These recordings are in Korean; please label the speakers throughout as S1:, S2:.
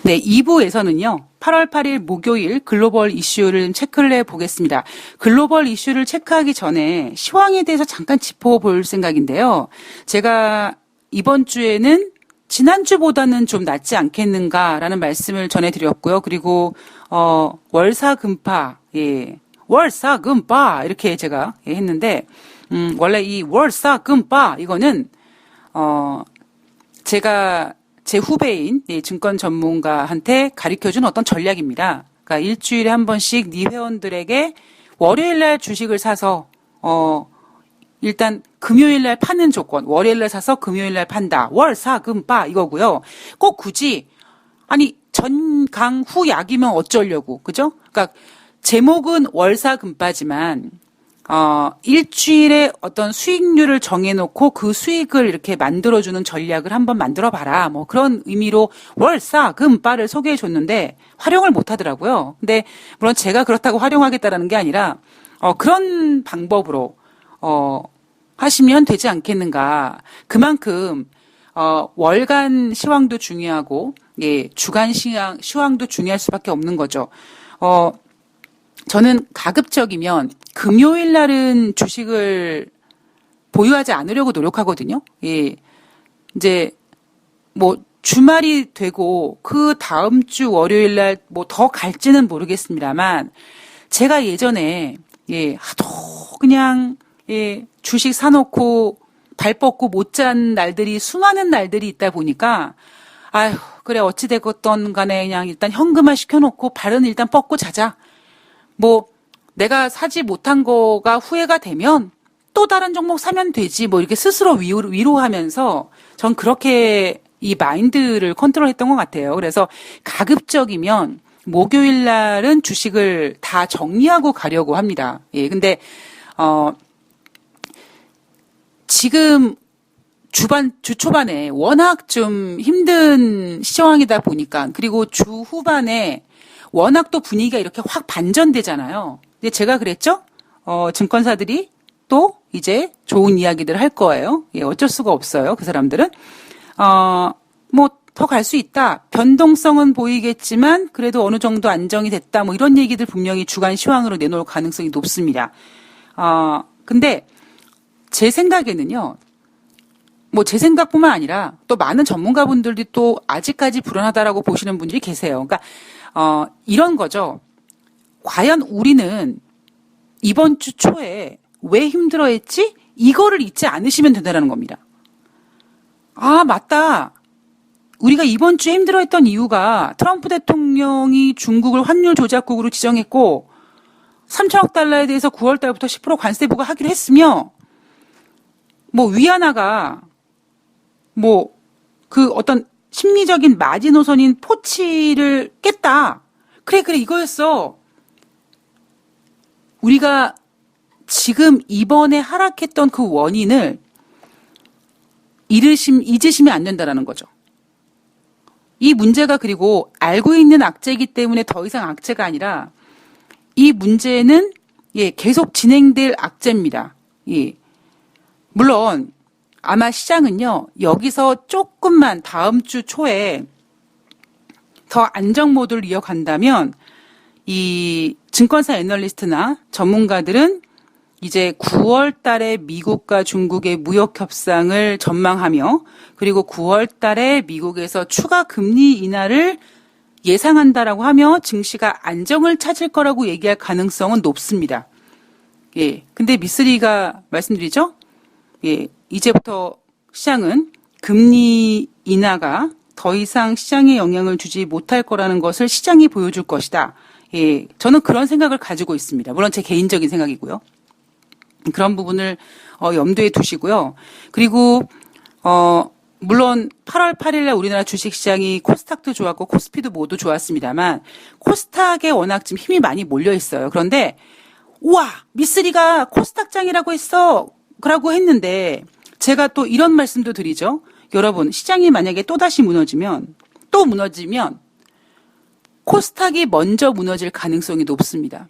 S1: 네, 2부에서는요. 8월 8일 목요일 글로벌 이슈를 체크를 해보겠습니다. 글로벌 이슈를 체크하기 전에 시황에 대해서 잠깐 짚어볼 생각인데요. 제가 이번 주에는 지난주보다는 좀 낫지 않겠는가라는 말씀을 전해드렸고요. 그리고 월사금파, 예, 월사금파 이렇게 제가 했는데 원래 이 월사금파 이거는 제가 제 후배인 증권 전문가한테 가르쳐준 어떤 전략입니다. 그러니까 일주일에 한 번씩 네 회원들에게 월요일날 주식을 사서 일단 금요일날 파는 조건, 월요일날 사서 금요일날 판다. 월사금파 이거고요. 꼭 굳이 아니 전강후 약이면 어쩌려고, 그죠? 그러니까 제목은 월사금파지만 일주일에 어떤 수익률을 정해놓고 그 수익을 이렇게 만들어주는 전략을 한번 만들어봐라. 뭐 그런 의미로 월사금파를 소개해줬는데 활용을 못하더라고요. 근데 물론 제가 그렇다고 활용하겠다라는 게 아니라 그런 방법으로 하시면 되지 않겠는가. 그만큼 월간 시황도 중요하고 예, 주간 시황도 중요할 수밖에 없는 거죠. 저는 가급적이면 금요일 날은 주식을 보유하지 않으려고 노력하거든요. 예. 이제 뭐 주말이 되고 그 다음 주 월요일 날 뭐 더 갈지는 모르겠습니다만 제가 예전에 예, 하도 그냥 예, 주식 사놓고 발 뻗고 못 잔 날들이 수많은 날들이 있다 보니까 아휴, 그래 어찌 됐건 간에 그냥 일단 현금화 시켜놓고 발은 일단 뻗고 자자. 뭐 내가 사지 못한 거가 후회가 되면 또 다른 종목 사면 되지 뭐 이렇게 스스로 위로하면서 전 그렇게 이 마인드를 컨트롤했던 것 같아요. 그래서 가급적이면 목요일 날은 주식을 다 정리하고 가려고 합니다. 예, 근데 지금 주 초반에 워낙 좀 힘든 시황이다 보니까 그리고 주 후반에 워낙 또 분위기가 이렇게 확 반전되잖아요. 근데 제가 그랬죠? 증권사들이 또 이제 좋은 이야기들 할 거예요. 예, 어쩔 수가 없어요. 그 사람들은. 뭐 더 갈 수 있다. 변동성은 보이겠지만 그래도 어느 정도 안정이 됐다. 뭐 이런 얘기들 분명히 주간 시황으로 내놓을 가능성이 높습니다. 근데 제 생각에는요. 뭐 제 생각뿐만 아니라 또 많은 전문가분들이 또 아직까지 불안하다라고 보시는 분들이 계세요. 그러니까 이런 거죠. 과연 우리는 이번 주 초에 왜 힘들어했지? 이거를 잊지 않으시면 된다는 겁니다. 아, 맞다. 우리가 이번 주에 힘들어했던 이유가 트럼프 대통령이 중국을 환율 조작국으로 지정했고 3천억 달러에 대해서 9월 달부터 10% 관세 부과하기로 했으며 뭐 위안화가 뭐 그 어떤 심리적인 마지노선인 포치를 깼다. 그래 이거였어. 우리가 지금 이번에 하락했던 그 원인을 잊으시면 안 된다라는 거죠. 이 문제가 그리고 알고 있는 악재이기 때문에 더 이상 악재가 아니라 이 문제는 예, 계속 진행될 악재입니다. 예. 물론 아마 시장은요. 여기서 조금만 다음 주 초에 더 안정 모드를 이어간다면 이 증권사 애널리스트나 전문가들은 이제 9월 달에 미국과 중국의 무역 협상을 전망하며 그리고 9월 달에 미국에서 추가 금리 인하를 예상한다라고 하며 증시가 안정을 찾을 거라고 얘기할 가능성은 높습니다. 예. 근데 미쓰리가 말씀드리죠? 예. 이제부터 시장은 금리 인하가 더 이상 시장에 영향을 주지 못할 거라는 것을 시장이 보여줄 것이다. 예. 저는 그런 생각을 가지고 있습니다. 물론 제 개인적인 생각이고요. 그런 부분을 염두에 두시고요. 그리고 물론 8월 8일 날 우리나라 주식시장이 코스닥도 좋았고 코스피도 모두 좋았습니다만 코스닥에 워낙 지금 힘이 많이 몰려 있어요. 그런데 우와 미쓰리가 코스닥장이라고 했어. 라고 했는데 제가 또 이런 말씀도 드리죠. 여러분 시장이 만약에 또다시 무너지면 코스닥이 먼저 무너질 가능성이 높습니다.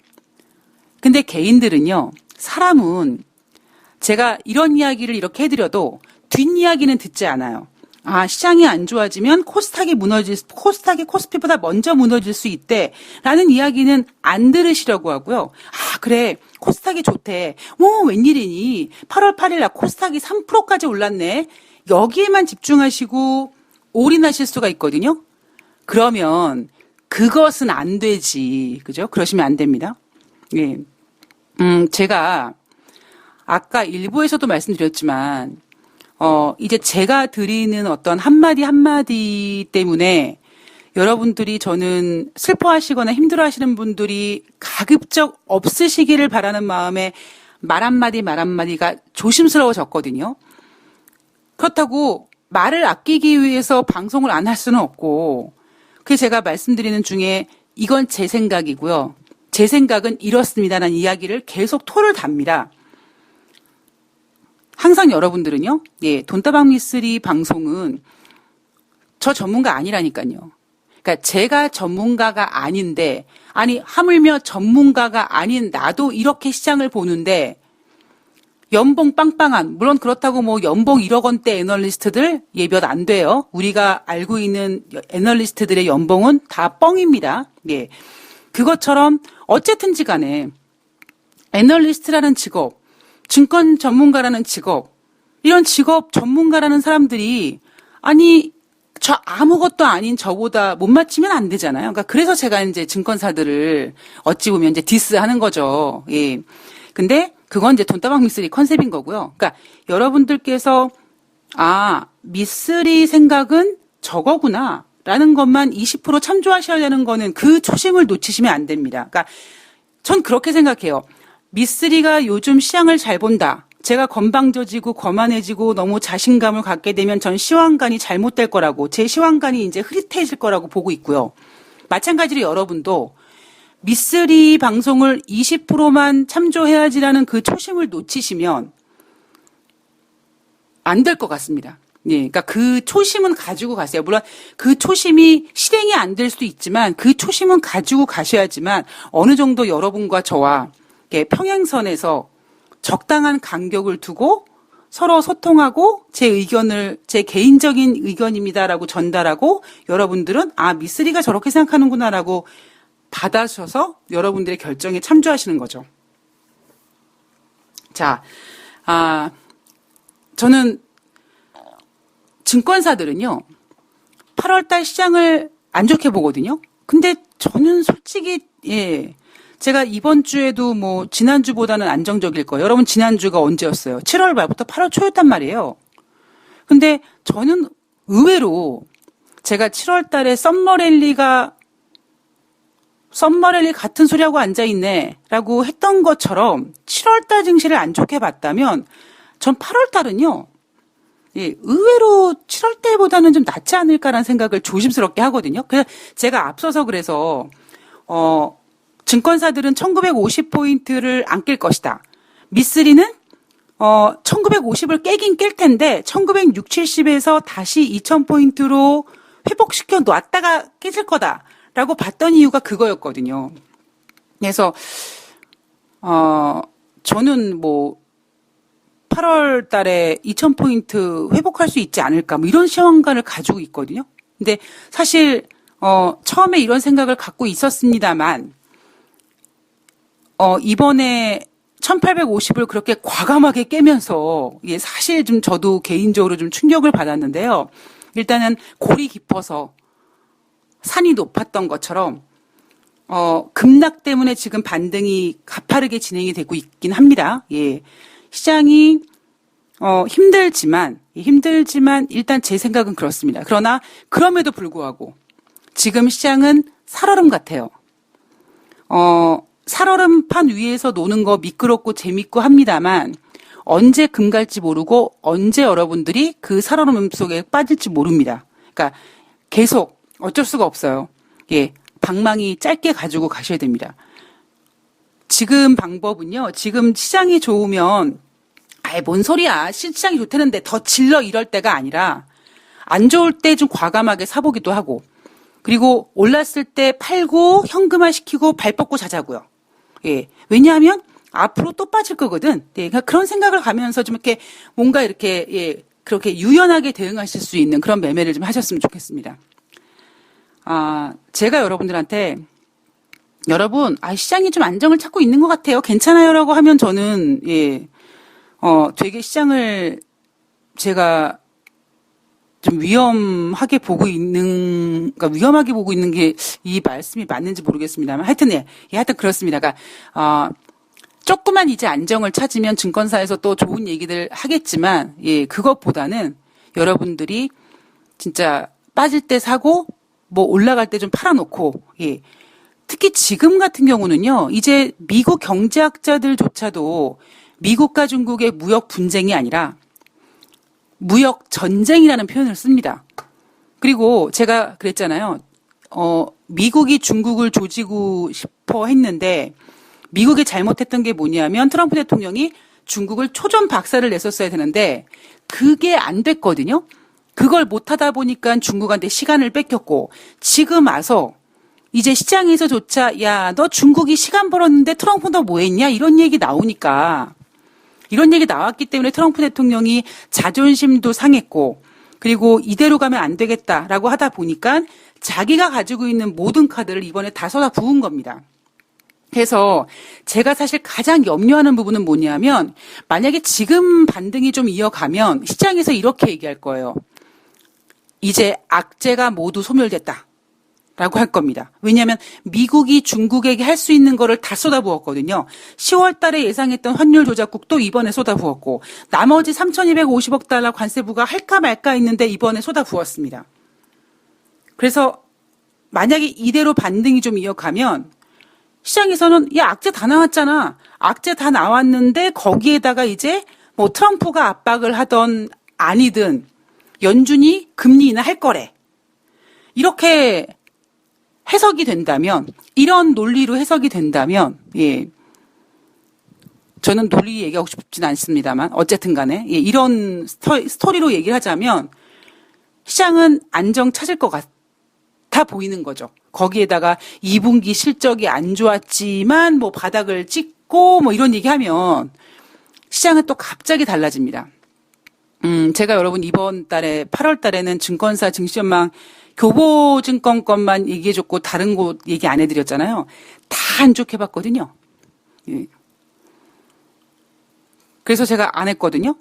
S1: 근데 개인들은요. 사람은 제가 이런 이야기를 이렇게 해드려도 뒷이야기는 듣지 않아요. 시장이 안 좋아지면 코스닥이 코스피보다 먼저 무너질 수 있대라는 이야기는 안 들으시려고 하고요. 그래. 코스닥이 좋대. 웬일이니? 8월 8일 날 코스닥이 3%까지 올랐네. 여기에만 집중하시고 올인하실 수가 있거든요. 그러면 그것은 안 되지. 그죠? 그러시면 안 됩니다. 예. 제가 아까 일부에서도 말씀드렸지만 이제 제가 드리는 어떤 한마디 때문에 여러분들이 저는 슬퍼하시거나 힘들어하시는 분들이 가급적 없으시기를 바라는 마음에 말 한마디가 조심스러워졌거든요. 그렇다고 말을 아끼기 위해서 방송을 안 할 수는 없고, 그래서 제가 말씀드리는 중에 이건 제 생각이고요. 제 생각은 이렇습니다라는 이야기를 계속 토를 답니다. 항상 여러분들은요, 돈다방 미쓰리 방송은 저 전문가 아니라니까요. 그러니까 제가 전문가가 아닌데, 하물며 전문가가 아닌 나도 이렇게 시장을 보는데, 연봉 빵빵한, 물론 그렇다고 연봉 1억 원대 애널리스트들 몇 안 돼요. 우리가 알고 있는 애널리스트들의 연봉은 다 뻥입니다. 그것처럼 어쨌든지 간에 애널리스트라는 직업, 증권 전문가라는 직업, 이런 직업 전문가라는 사람들이 저 아무것도 아닌 저보다 못 맞추면 안 되잖아요. 그러니까 그래서 제가 이제 증권사들을 어찌 보면 이제 디스하는 거죠. 근데 그건 이제 돈다방 미쓰리 컨셉인 거고요. 그러니까 여러분들께서 미쓰리 생각은 저거구나라는 것만 20% 참조하셔야하는 거는 그 초심을 놓치시면 안 됩니다. 그러니까 전 그렇게 생각해요. 미쓰리가 요즘 시장을 잘 본다. 제가 건방져지고 거만해지고 너무 자신감을 갖게 되면 전 시황관이 잘못될 거라고, 제 시황관이 이제 흐릿해질 거라고 보고 있고요. 마찬가지로 여러분도 미쓰리 방송을 20%만 참조해야지라는 그 초심을 놓치시면 안 될 것 같습니다. 그러니까 그 초심은 가지고 가세요. 물론 그 초심이 실행이 안 될 수도 있지만 그 초심은 가지고 가셔야지만 어느 정도 여러분과 저와 평행선에서 적당한 간격을 두고 서로 소통하고 제 개인적인 의견입니다라고 전달하고 여러분들은 미쓰리가 저렇게 생각하는구나라고 받아셔서 여러분들의 결정에 참조하시는 거죠. 자, 저는 증권사들은요, 8월달 시장을 안 좋게 보거든요. 근데 저는 솔직히, 제가 이번 주에도 지난주보다는 안정적일 거예요. 여러분, 지난주가 언제였어요? 7월 말부터 8월 초였단 말이에요. 근데 저는 의외로 제가 7월 달에 썸머랠리 같은 소리하고 앉아있네 라고 했던 것처럼 7월 달 증시를 안 좋게 봤다면 전 8월 달은요, 의외로 7월 달보다는 좀 낫지 않을까라는 생각을 조심스럽게 하거든요. 그래서 제가 앞서서 그래서, 증권사들은 1950포인트를 안 깰 것이다. 미쓰리는 1950을 깨긴 깰 텐데 1960, 70에서 다시 2000포인트로 회복시켜 놨다가 깨질 거다라고 봤던 이유가 그거였거든요. 그래서 저는 8월 달에 2000포인트 회복할 수 있지 않을까 이런 시황관을 가지고 있거든요. 근데 사실 처음에 이런 생각을 갖고 있었습니다만 이번에 1850을 그렇게 과감하게 깨면서 사실 좀 저도 개인적으로 좀 충격을 받았는데요. 일단은 골이 깊어서 산이 높았던 것처럼 급락 때문에 지금 반등이 가파르게 진행이 되고 있긴 합니다. 시장이 힘들지만 일단 제 생각은 그렇습니다. 그러나 그럼에도 불구하고 지금 시장은 살얼음 같아요. 살얼음판 위에서 노는 거 미끄럽고 재밌고 합니다만 언제 금 갈지 모르고 언제 여러분들이 그 살얼음 속에 빠질지 모릅니다. 그러니까 계속 어쩔 수가 없어요. 방망이 짧게 가지고 가셔야 됩니다. 지금 방법은요. 지금 시장이 좋으면 뭔 소리야. 시장이 좋다는데 더 질러 이럴 때가 아니라 안 좋을 때 좀 과감하게 사보기도 하고 그리고 올랐을 때 팔고 현금화 시키고 발 뻗고 자자고요. 왜냐하면 앞으로 또 빠질 거거든. 그러니까 그런 생각을 가면서 좀 이렇게 뭔가 이렇게 그렇게 유연하게 대응하실 수 있는 그런 매매를 좀 하셨으면 좋겠습니다. 제가 여러분들한테 여러분, 시장이 좀 안정을 찾고 있는 것 같아요. 괜찮아요라고 하면 저는 되게 시장을 제가 좀 위험하게 보고 있는, 그러니까 위험하게 보고 있는 게 이 말씀이 맞는지 모르겠습니다만 하여튼 하여튼 그렇습니다. 그러니까 조금만 이제 안정을 찾으면 증권사에서 또 좋은 얘기들 하겠지만 그것보다는 여러분들이 진짜 빠질 때 사고 뭐 올라갈 때 좀 팔아놓고 특히 지금 같은 경우는요, 이제 미국 경제학자들조차도 미국과 중국의 무역 분쟁이 아니라 무역 전쟁이라는 표현을 씁니다. 그리고 제가 그랬잖아요. 미국이 중국을 조지고 싶어 했는데 미국이 잘못했던 게 뭐냐면 트럼프 대통령이 중국을 초전 박살을 냈었어야 되는데 그게 안 됐거든요. 그걸 못하다 보니까 중국한테 시간을 뺏겼고 지금 와서 이제 시장에서조차 야, 너 중국이 시간 벌었는데 트럼프 너 뭐 했냐? 이런 얘기 나오니까 이런 얘기 나왔기 때문에 트럼프 대통령이 자존심도 상했고 그리고 이대로 가면 안 되겠다라고 하다 보니까 자기가 가지고 있는 모든 카드를 이번에 다 쏟아 부은 겁니다. 그래서 제가 사실 가장 염려하는 부분은 뭐냐면 만약에 지금 반등이 좀 이어가면 시장에서 이렇게 얘기할 거예요. 이제 악재가 모두 소멸됐다. 라고 할 겁니다. 왜냐하면 미국이 중국에게 할 수 있는 거를 다 쏟아부었거든요. 10월 달에 예상했던 환율 조작국도 이번에 쏟아부었고 나머지 3,250억 달러 관세부가 할까 말까 했는데 이번에 쏟아부었습니다. 그래서 만약에 이대로 반등이 좀 이어가면 시장에서는 야, 악재 다 나왔잖아. 악재 다 나왔는데 거기에다가 이제 뭐 트럼프가 압박을 하던 아니든 연준이 금리 인하할 거래. 이렇게 해석이 된다면, 이런 논리로 해석이 된다면, 저는 논리 얘기하고 싶진 않습니다만, 어쨌든 간에, 이런 스토리로 얘기를 하자면, 시장은 안정 찾을 것 같아 보이는 거죠. 거기에다가 2분기 실적이 안 좋았지만, 뭐 바닥을 찍고, 뭐 이런 얘기 하면, 시장은 또 갑자기 달라집니다. 제가 여러분 이번 달에, 8월 달에는 증권사 증시전망 교보증권 것만 얘기해줬고 다른 곳 얘기 안 해드렸잖아요. 다 안 좋게 해봤거든요. 그래서 제가 안 했거든요.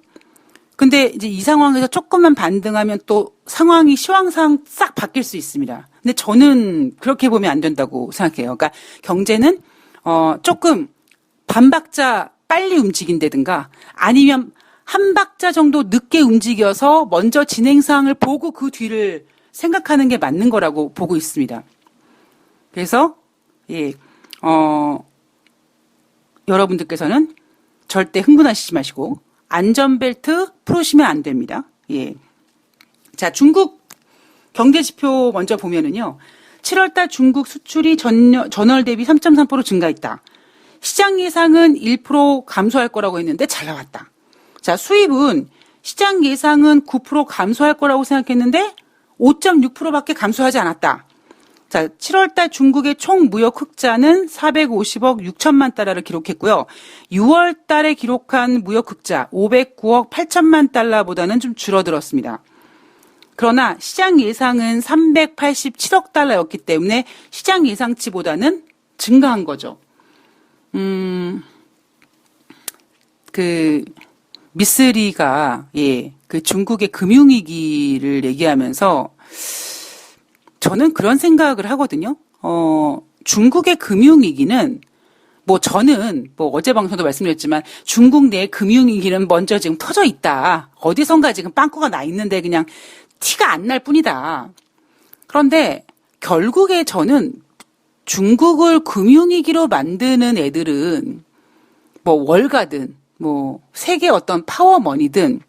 S1: 근데 이제 이 상황에서 조금만 반등하면 또 상황이 시황상 싹 바뀔 수 있습니다. 근데 저는 그렇게 보면 안 된다고 생각해요. 그러니까 경제는 조금 반박자 빨리 움직인다든가 아니면 한 박자 정도 늦게 움직여서 먼저 진행사항을 보고 그 뒤를 생각하는 게 맞는 거라고 보고 있습니다. 그래서 여러분들께서는 절대 흥분하시지 마시고 안전벨트 풀으시면 안 됩니다. 자, 중국 경제 지표 먼저 보면은요. 7월달 중국 수출이 전월 대비 3.3% 증가했다. 시장 예상은 1% 감소할 거라고 했는데 잘 나왔다. 자, 수입은 시장 예상은 9% 감소할 거라고 생각했는데 5.6%밖에 감소하지 않았다. 자, 7월달 중국의 총 무역 흑자는 450억 6천만 달러를 기록했고요. 6월달에 기록한 무역 흑자 509억 8천만 달러보다는 좀 줄어들었습니다. 그러나 시장 예상은 387억 달러였기 때문에 시장 예상치보다는 증가한 거죠. 미쓰리가 그 중국의 금융위기를 얘기하면서 저는 그런 생각을 하거든요. 중국의 금융위기는 뭐 저는 뭐 어제 방송도 말씀드렸지만 중국 내 금융위기는 먼저 지금 터져 있다. 어디선가 지금 빵꾸가 나 있는데 그냥 티가 안 날 뿐이다. 그런데 결국에 저는 중국을 금융위기로 만드는 애들은 뭐 월가든 뭐 세계 어떤 파워머니든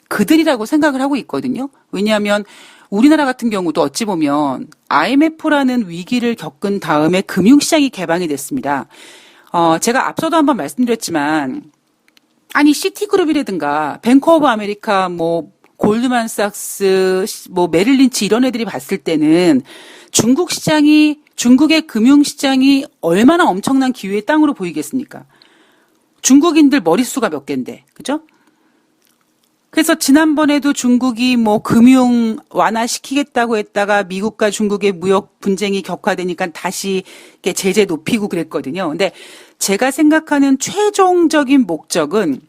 S1: 그들이라고 생각을 하고 있거든요. 왜냐하면 우리나라 같은 경우도 어찌 보면 IMF라는 위기를 겪은 다음에 금융시장이 개방이 됐습니다. 제가 앞서도 한번 말씀드렸지만 아니 시티그룹이라든가 뱅크 오브 아메리카 뭐 골드만삭스 뭐 메릴린치 이런 애들이 봤을 때는 중국의 금융시장이 얼마나 엄청난 기회의 땅으로 보이겠습니까? 중국인들 머릿수가 몇 갠데, 그죠? 그래서 지난번에도 중국이 뭐 금융 완화시키겠다고 했다가 미국과 중국의 무역 분쟁이 격화되니까 다시 이렇게 제재 높이고 그랬거든요. 근데 제가 생각하는 최종적인 목적은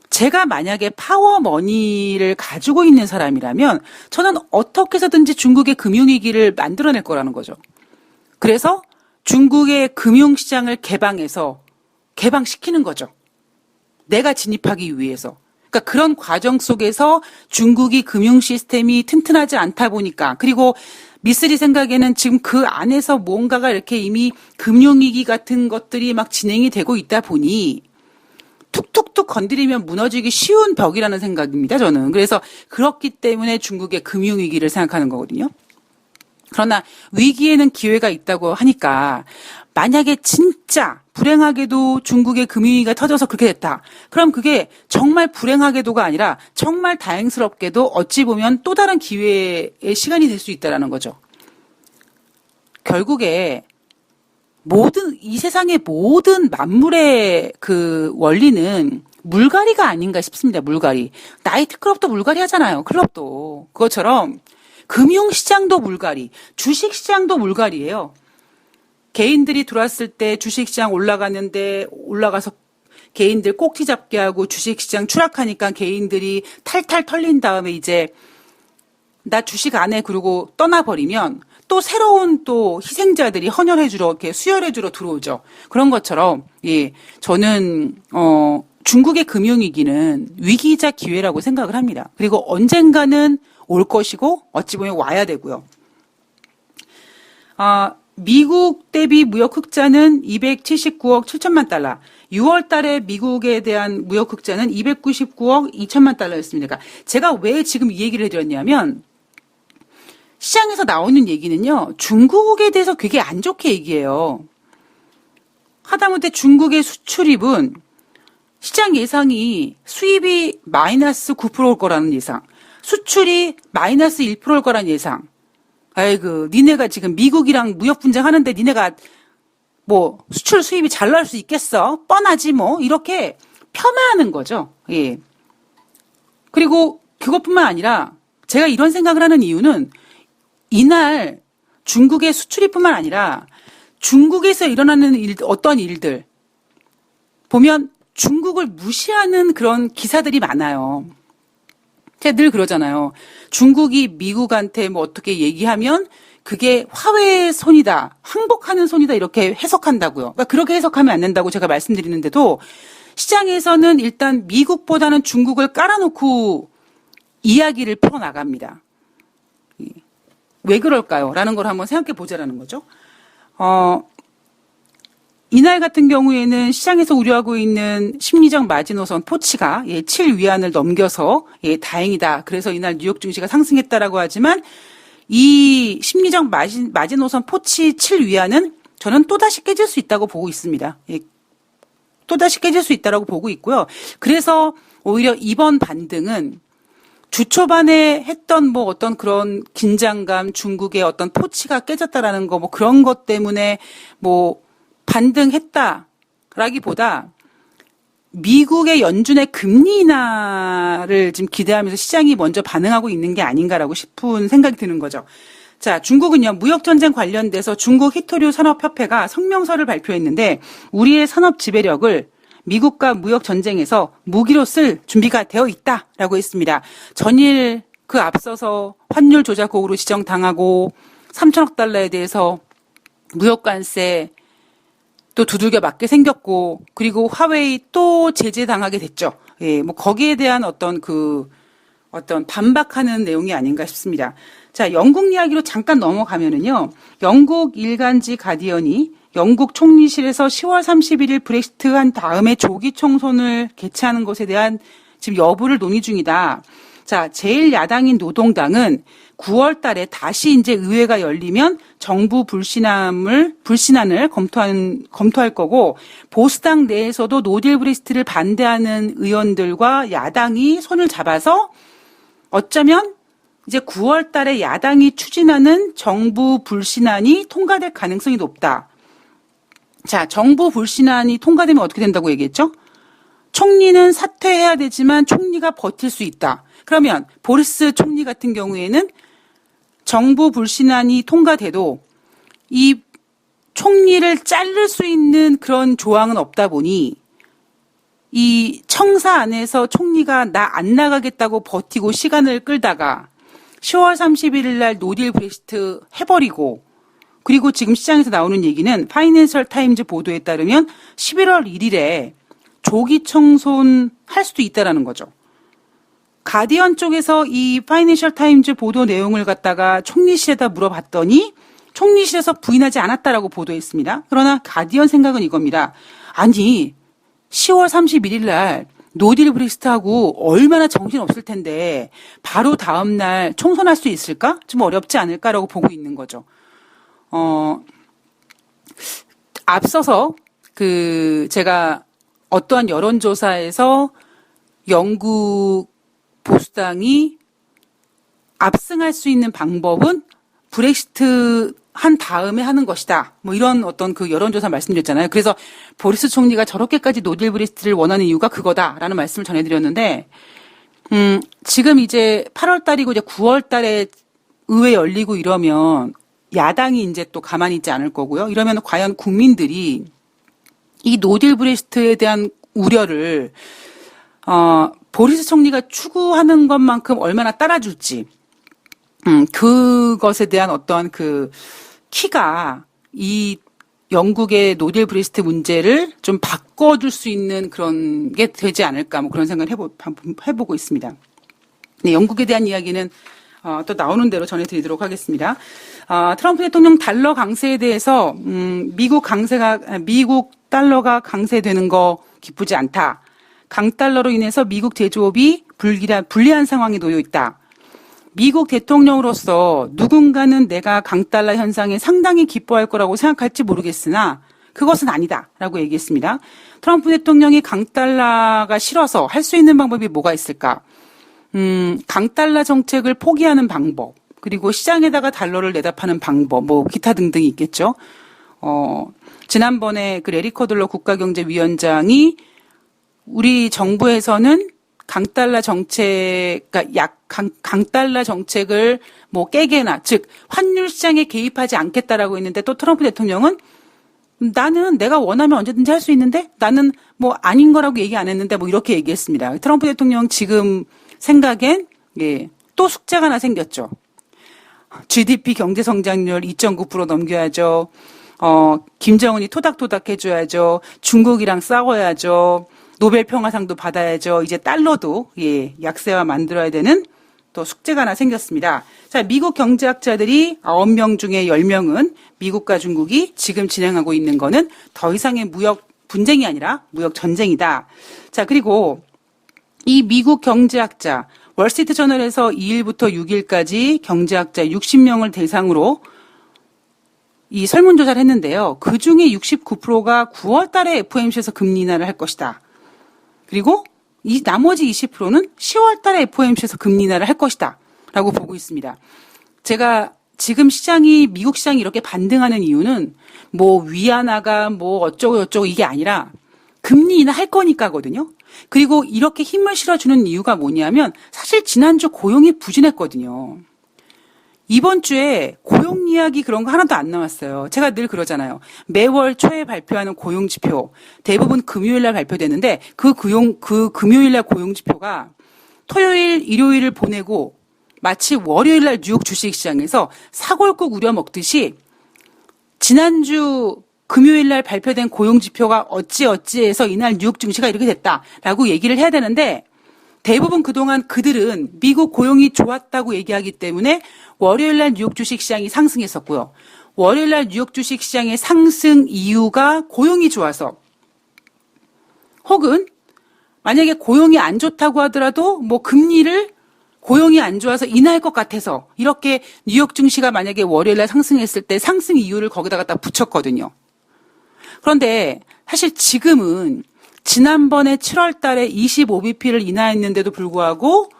S1: 제가 만약에 파워머니를 가지고 있는 사람이라면 저는 어떻게 해서든지 중국의 금융위기를 만들어낼 거라는 거죠. 그래서 중국의 금융시장을 개방시키는 거죠. 내가 진입하기 위해서. 그러니까 그런 과정 속에서 중국이 금융 시스템이 튼튼하지 않다 보니까 그리고 미쓰리 생각에는 지금 그 안에서 뭔가가 이렇게 이미 금융위기 같은 것들이 막 진행이 되고 있다 보니 툭툭툭 건드리면 무너지기 쉬운 벽이라는 생각입니다, 저는. 그래서 그렇기 때문에 중국의 금융위기를 생각하는 거거든요. 그러나 위기에는 기회가 있다고 하니까 만약에 진짜 불행하게도 중국의 금융위기가 터져서 그렇게 됐다. 그럼 그게 정말 불행하게도가 아니라 정말 다행스럽게도 어찌 보면 또 다른 기회의 시간이 될 수 있다는 거죠. 결국에 이 세상의 모든 만물의 그 원리는 물갈이가 아닌가 싶습니다. 물갈이. 나이트클럽도 물갈이 하잖아요. 클럽도. 그것처럼 금융시장도 물갈이, 주식시장도 물갈이에요. 개인들이 들어왔을 때 주식시장 올라가서 개인들 꼭지 잡게 하고 주식시장 추락하니까 개인들이 탈탈 털린 다음에 이제 나 주식 안 해 그러고 떠나버리면 또 새로운 또 희생자들이 헌혈해주러 이렇게 수혈해주러 들어오죠. 그런 것처럼 예 저는 중국의 금융위기는 위기이자 기회라고 생각을 합니다. 그리고 언젠가는 올 것이고 어찌 보면 와야 되고요. 미국 대비 무역 흑자는 279억 7천만 달러. 6월 달에 미국에 대한 무역 흑자는 299억 2천만 달러였습니다. 그러니까 제가 왜 지금 이 얘기를 해드렸냐면 시장에서 나오는 얘기는요. 중국에 대해서 되게 안 좋게 얘기해요. 하다못해 중국의 수출입은 시장 예상이 수입이 마이너스 9%일 거라는 예상. 수출이 마이너스 1%일 거라는 예상. 아이고, 니네가 지금 미국이랑 무역 분쟁 하는데 니네가 뭐 수출 수입이 잘 나올 수 있겠어? 뻔하지 뭐. 이렇게 폄하하는 거죠. 예. 그리고 그것뿐만 아니라 제가 이런 생각을 하는 이유는 이날 중국의 수출입뿐만 아니라 중국에서 일어나는 어떤 일들 보면 중국을 무시하는 그런 기사들이 많아요. 제가 늘 그러잖아요. 중국이 미국한테 뭐 어떻게 얘기하면 그게 화해의 손이다, 항복하는 손이다 이렇게 해석한다고요. 그러니까 그렇게 해석하면 안 된다고 제가 말씀드리는데도 시장에서는 일단 미국보다는 중국을 깔아놓고 이야기를 풀어나갑니다. 왜 그럴까요? 라는 걸 한번 생각해 보자라는 거죠. 이날 같은 경우에는 시장에서 우려하고 있는 심리적 마지노선 포치가 7위안을 넘겨서 다행이다. 그래서 이날 뉴욕 증시가 상승했다라고 하지만 이 심리적 마지노선 포치 7위안은 저는 또다시 깨질 수 있다고 보고 있습니다. 또다시 깨질 수 있다고 보고 있고요. 그래서 오히려 이번 반등은 주 초반에 했던 뭐 어떤 그런 긴장감, 중국의 어떤 포치가 깨졌다라는 거 뭐 그런 것 때문에 뭐 반등했다라기보다 미국의 연준의 금리 인하를 지금 기대하면서 시장이 먼저 반응하고 있는 게 아닌가라고 싶은 생각이 드는 거죠. 자, 중국은요, 무역전쟁 관련돼서 중국 히토류 산업협회가 성명서를 발표했는데 우리의 산업 지배력을 미국과 무역전쟁에서 무기로 쓸 준비가 되어 있다라고 했습니다. 전일 그 앞서서 환율 조작국으로 지정당하고 3천억 달러에 대해서 무역관세 또 두들겨 맞게 생겼고 그리고 화웨이 또 제재당하게 됐죠. 예, 뭐 거기에 대한 어떤 반박하는 내용이 아닌가 싶습니다. 자, 영국 이야기로 잠깐 넘어가면은요. 영국 일간지 가디언이 영국 총리실에서 10월 31일 브렉시트 한 다음에 조기 총선을 개최하는 것에 대한 지금 여부를 논의 중이다. 자, 제일 야당인 노동당은 9월 달에 다시 이제 의회가 열리면 정부 불신안을 검토할 거고 보수당 내에서도 노딜 브렉시트를 반대하는 의원들과 야당이 손을 잡아서 어쩌면 이제 9월 달에 야당이 추진하는 정부 불신안이 통과될 가능성이 높다. 자, 정부 불신안이 통과되면 어떻게 된다고 얘기했죠? 총리는 사퇴해야 되지만 총리가 버틸 수 있다. 그러면 보리스 총리 같은 경우에는 정부 불신안이 통과돼도 이 총리를 자를 수 있는 그런 조항은 없다 보니 이 청사 안에서 총리가 나 안 나가겠다고 버티고 시간을 끌다가 10월 31일 날 노딜 브렉시트 해버리고, 그리고 지금 시장에서 나오는 얘기는 파이낸셜 타임즈 보도에 따르면 11월 1일에 조기 청손할 수도 있다라는 거죠. 가디언 쪽에서 이 파이낸셜 타임즈 보도 내용을 갖다가 총리실에다 물어봤더니 총리실에서 부인하지 않았다라고 보도했습니다. 그러나 가디언 생각은 이겁니다. 아니 10월 31일 날 노딜 브렉시트하고 얼마나 정신없을 텐데 바로 다음 날 총선할 수 있을까? 좀 어렵지 않을까라고 보고 있는 거죠. 앞서서 제가 어떠한 여론조사에서 영국 보수당이 압승할 수 있는 방법은 브렉시트 한 다음에 하는 것이다. 뭐 이런 어떤 그 여론조사 말씀드렸잖아요. 그래서 보리스 총리가 저렇게까지 노딜 브렉시트를 원하는 이유가 그거다라는 말씀을 전해드렸는데, 지금 이제 8월 달이고 이제 9월 달에 의회 열리고 이러면 야당이 이제 또 가만히 있지 않을 거고요. 이러면 과연 국민들이 이 노딜 브렉시트에 대한 우려를 보리스 총리가 추구하는 것만큼 얼마나 따라줄지, 그것에 대한 어떤 그 키가 이 영국의 노딜 브렉시트 문제를 좀 바꿔줄 수 있는 그런 게 되지 않을까, 뭐 그런 생각을 해보고 있습니다. 네, 영국에 대한 이야기는 또 나오는 대로 전해드리도록 하겠습니다. 트럼프 대통령 달러 강세에 대해서 미국 달러가 강세되는 거 기쁘지 않다. 강달러로 인해서 미국 제조업이 불리한 상황에 놓여 있다. 미국 대통령으로서 누군가는 내가 강달러 현상에 상당히 기뻐할 거라고 생각할지 모르겠으나 그것은 아니다라고 얘기했습니다. 트럼프 대통령이 강달러가 싫어서 할 수 있는 방법이 뭐가 있을까? 강달러 정책을 포기하는 방법, 그리고 시장에다가 달러를 내다 파는 방법, 뭐 기타 등등이 있겠죠. 지난번에 그 레리 커들러 국가경제위원장이 우리 정부에서는 강달러 정책, 그러니까 강달러 정책을 뭐 깨게나, 즉 환율 시장에 개입하지 않겠다라고 했는데, 또 트럼프 대통령은 나는 내가 원하면 언제든지 할 수 있는데 나는 뭐 아닌 거라고 얘기 안 했는데 뭐 이렇게 얘기했습니다. 트럼프 대통령 지금 생각엔 또 숙제가 하나 생겼죠. GDP 경제 성장률 2.9% 넘겨야죠. 김정은이 토닥토닥 해줘야죠. 중국이랑 싸워야죠. 노벨 평화상도 받아야죠. 이제 달러도 약세화 만들어야 되는 또 숙제가 하나 생겼습니다. 자, 미국 경제학자들이 9명 중에 10명은 미국과 중국이 지금 진행하고 있는 거는 더 이상의 무역 분쟁이 아니라 무역 전쟁이다. 자, 그리고 이 미국 경제학자, 월스트리트 저널에서 2일부터 6일까지 경제학자 60명을 대상으로 이 설문조사를 했는데요. 그 중에 69%가 9월 달에 FOMC에서 금리 인하를 할 것이다. 그리고 이 나머지 20%는 10월 달에 FOMC에서 금리 인하를 할 것이다 라고 보고 있습니다. 제가 지금 미국 시장이 이렇게 반등하는 이유는 뭐 위안화가 뭐 어쩌고 이게 아니라 금리 인하 할 거니까거든요. 그리고 이렇게 힘을 실어주는 이유가 뭐냐면 사실 지난주 고용이 부진했거든요. 이번 주에 고용 이야기 그런 거 하나도 안 나왔어요. 제가 늘 그러잖아요. 매월 초에 발표하는 고용 지표 대부분 금요일 날 발표되는데 그 금요일 날 고용 지표가 토요일, 일요일을 보내고 마치 월요일 날 뉴욕 주식시장에서 사골국 우려 먹듯이 지난주 금요일 날 발표된 고용 지표가 어찌해서 이날 뉴욕 증시가 이렇게 됐다라고 얘기를 해야 되는데 대부분 그동안 그들은 미국 고용이 좋았다고 얘기하기 때문에 월요일 날 뉴욕 주식시장이 상승했었고요. 월요일 날 뉴욕 주식시장의 상승 이유가 고용이 좋아서, 혹은 만약에 고용이 안 좋다고 하더라도 뭐 금리를 고용이 안 좋아서 인하할 것 같아서 이렇게 뉴욕 증시가 만약에 월요일 날 상승했을 때 상승 이유를 거기다 갖다 붙였거든요. 그런데 사실 지금은 지난번에 7월 달에 25bp를 인하했는데도 불구하고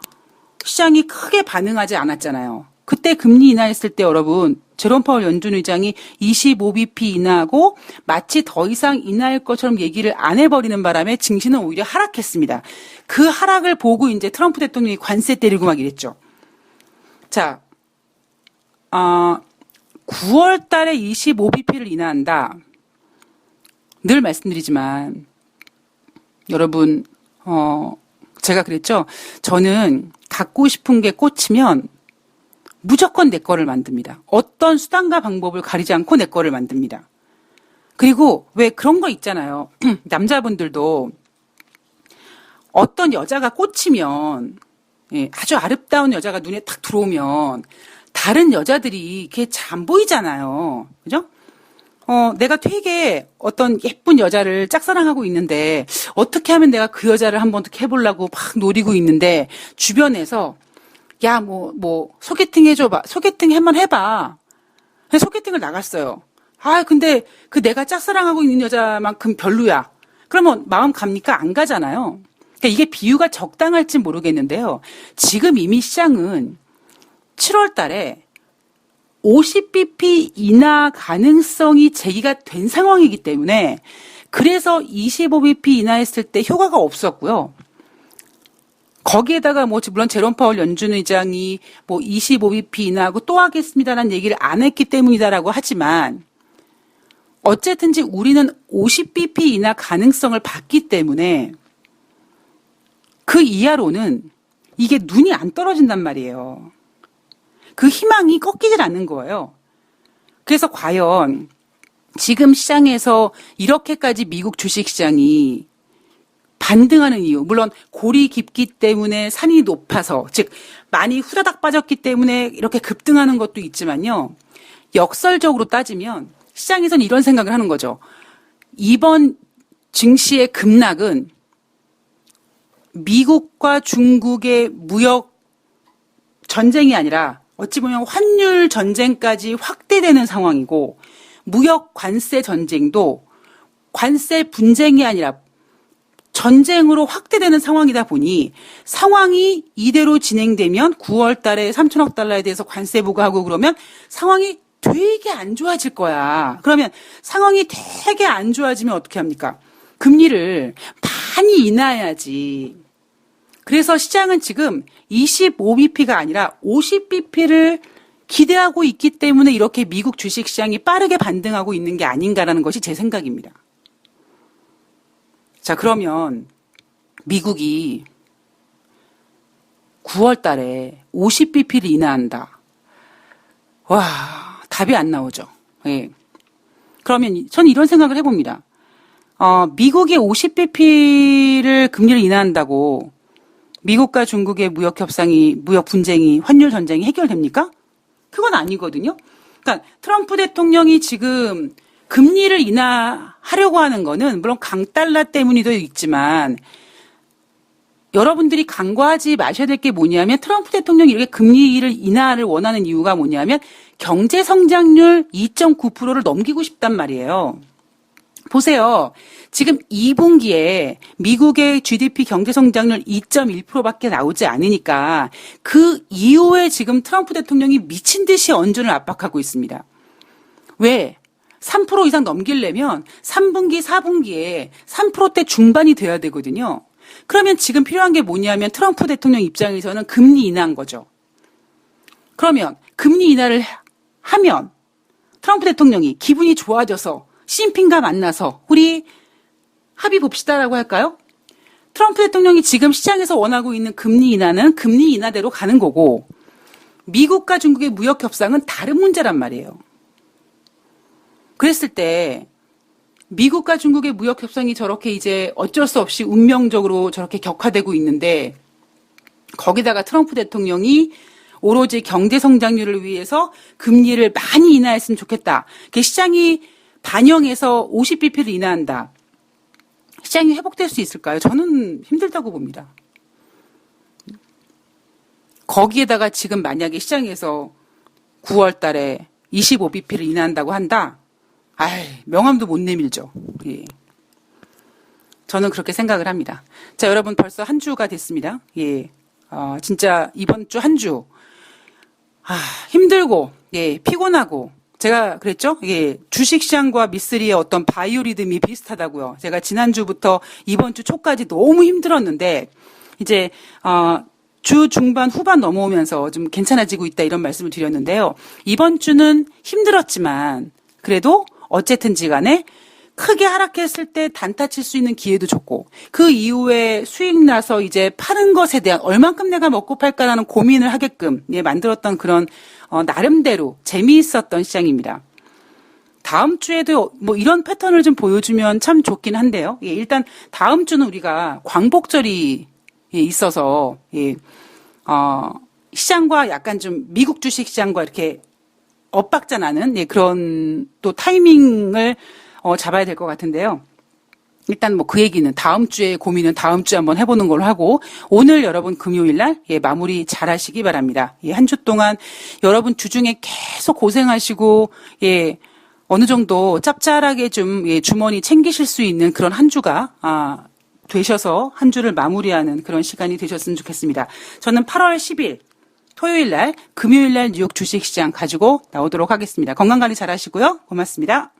S1: 시장이 크게 반응하지 않았잖아요. 그때 금리 인하했을 때 여러분 제롬 파월 연준 의장이 25bp 인하하고 마치 더 이상 인하할 것처럼 얘기를 안 해버리는 바람에 증시는 오히려 하락했습니다. 그 하락을 보고 이제 트럼프 대통령이 관세 때리고 막 이랬죠. 자, 9월 달에 25bp를 인하한다. 늘 말씀드리지만 여러분 제가 그랬죠. 저는 갖고 싶은 게 꽂히면 무조건 내 거를 만듭니다. 어떤 수단과 방법을 가리지 않고 내 거를 만듭니다. 그리고 왜 그런 거 있잖아요. 남자분들도 어떤 여자가 꽂히면 아주 아름다운 여자가 눈에 탁 들어오면 다른 여자들이 그게 잘 안 보이잖아요. 그죠? 내가 되게 어떤 예쁜 여자를 짝사랑하고 있는데 어떻게 하면 내가 그 여자를 한번 어떻게 해보려고 막 노리고 있는데 주변에서 야, 소개팅 해줘봐. 소개팅 한번 해봐. 그래서 소개팅을 나갔어요. 근데 그 내가 짝사랑하고 있는 여자만큼 별로야. 그러면 마음 갑니까? 안 가잖아요. 그러니까 이게 비유가 적당할지 모르겠는데요. 지금 이미 시장은 7월 달에 50bp 인하 가능성이 제기가 된 상황이기 때문에 그래서 25bp 인하했을 때 효과가 없었고요. 거기에다가 물론 제롬 파월 연준 의장이 25bp 인하하고 또 하겠습니다라는 얘기를 안 했기 때문이다라고 하지만 어쨌든지 우리는 50bp 인하 가능성을 봤기 때문에 그 이하로는 이게 눈이 안 떨어진단 말이에요. 그 희망이 꺾이질 않는 거예요. 그래서 과연 지금 시장에서 이렇게까지 미국 주식시장이 반등하는 이유, 물론 골이 깊기 때문에 산이 높아서, 즉 많이 후다닥 빠졌기 때문에 이렇게 급등하는 것도 있지만요. 역설적으로 따지면 시장에서는 이런 생각을 하는 거죠. 이번 증시의 급락은 미국과 중국의 무역 전쟁이 아니라 어찌 보면 환율 전쟁까지 확대되는 상황이고 무역 관세 전쟁도 관세 분쟁이 아니라 전쟁으로 확대되는 상황이다 보니 상황이 이대로 진행되면 9월 달에 3천억 달러에 대해서 관세 부과하고 그러면 상황이 되게 안 좋아질 거야. 그러면 상황이 되게 안 좋아지면 어떻게 합니까? 금리를 많이 인하해야지. 그래서 시장은 지금 25bp가 아니라 50bp를 기대하고 있기 때문에 이렇게 미국 주식시장이 빠르게 반등하고 있는 게 아닌가라는 것이 제 생각입니다. 자, 그러면 미국이 9월 달에 50bp를 인하한다. 와, 답이 안 나오죠. 예. 그러면 저는 이런 생각을 해봅니다. 미국이 50bp를 금리를 인하한다고 미국과 중국의 무역 분쟁이, 환율 전쟁이 해결됩니까? 그건 아니거든요. 그러니까 트럼프 대통령이 지금 금리를 인하하려고 하는 거는 물론 강달러 때문이도 있지만 여러분들이 간과하지 마셔야 될 게 뭐냐면 트럼프 대통령이 이렇게 금리를 인하를 원하는 이유가 뭐냐면 경제 성장률 2.9%를 넘기고 싶단 말이에요. 보세요. 지금 2분기에 미국의 GDP 경제 성장률 2.1%밖에 나오지 않으니까 그 이후에 지금 트럼프 대통령이 미친 듯이 언준을 압박하고 있습니다. 왜? 3% 이상 넘기려면 3분기, 4분기에 3%대 중반이 돼야 되거든요. 그러면 지금 필요한 게 뭐냐면 트럼프 대통령 입장에서는 금리 인하한 거죠. 그러면 금리 인하를 하면 트럼프 대통령이 기분이 좋아져서 시진핑과 만나서 우리 합의 봅시다라고 할까요? 트럼프 대통령이 지금 시장에서 원하고 있는 금리 인하는 금리 인하대로 가는 거고 미국과 중국의 무역 협상은 다른 문제란 말이에요. 그랬을 때 미국과 중국의 무역 협상이 저렇게 이제 어쩔 수 없이 운명적으로 저렇게 격화되고 있는데 거기다가 트럼프 대통령이 오로지 경제 성장률을 위해서 금리를 많이 인하했으면 좋겠다. 시장이 반영해서 50bp를 인하한다. 시장이 회복될 수 있을까요? 저는 힘들다고 봅니다. 거기에다가 지금 만약에 시장에서 9월 달에 25bp를 인하한다고 한다? 명함도 못 내밀죠. 예. 저는 그렇게 생각을 합니다. 자, 여러분 벌써 한 주가 됐습니다. 예. 진짜 이번 주 한 주. 힘들고, 예, 피곤하고, 제가 그랬죠? 예, 주식시장과 미쓰리의 어떤 바이오리듬이 비슷하다고요. 제가 지난주부터 이번 주 초까지 너무 힘들었는데, 이제, 주 중반 후반 넘어오면서 좀 괜찮아지고 있다 이런 말씀을 드렸는데요. 이번 주는 힘들었지만, 그래도 어쨌든지 간에 크게 하락했을 때 단타 칠 수 있는 기회도 줬고 그 이후에 수익 나서 이제 파는 것에 대한 얼만큼 내가 먹고 팔까라는 고민을 하게끔 만들었던 그런 나름대로 재미있었던 시장입니다. 다음 주에도 뭐 이런 패턴을 좀 보여주면 참 좋긴 한데요. 예, 일단 다음 주는 우리가 광복절이 있어서 시장과 약간 좀 미국 주식 시장과 이렇게 엇박자 나는 그런 또 타이밍을 잡아야 될 것 같은데요. 일단 뭐 그 얘기는 다음 주에 고민은 다음 주에 한번 해보는 걸로 하고 오늘 여러분 금요일 날 마무리 잘 하시기 바랍니다. 한 주 동안 여러분 주중에 계속 고생하시고 어느 정도 짭짤하게 좀 주머니 챙기실 수 있는 그런 한 주가 되셔서 한 주를 마무리하는 그런 시간이 되셨으면 좋겠습니다. 저는 8월 10일 토요일 날 금요일 날 뉴욕 주식시장 가지고 나오도록 하겠습니다. 건강관리 잘 하시고요. 고맙습니다.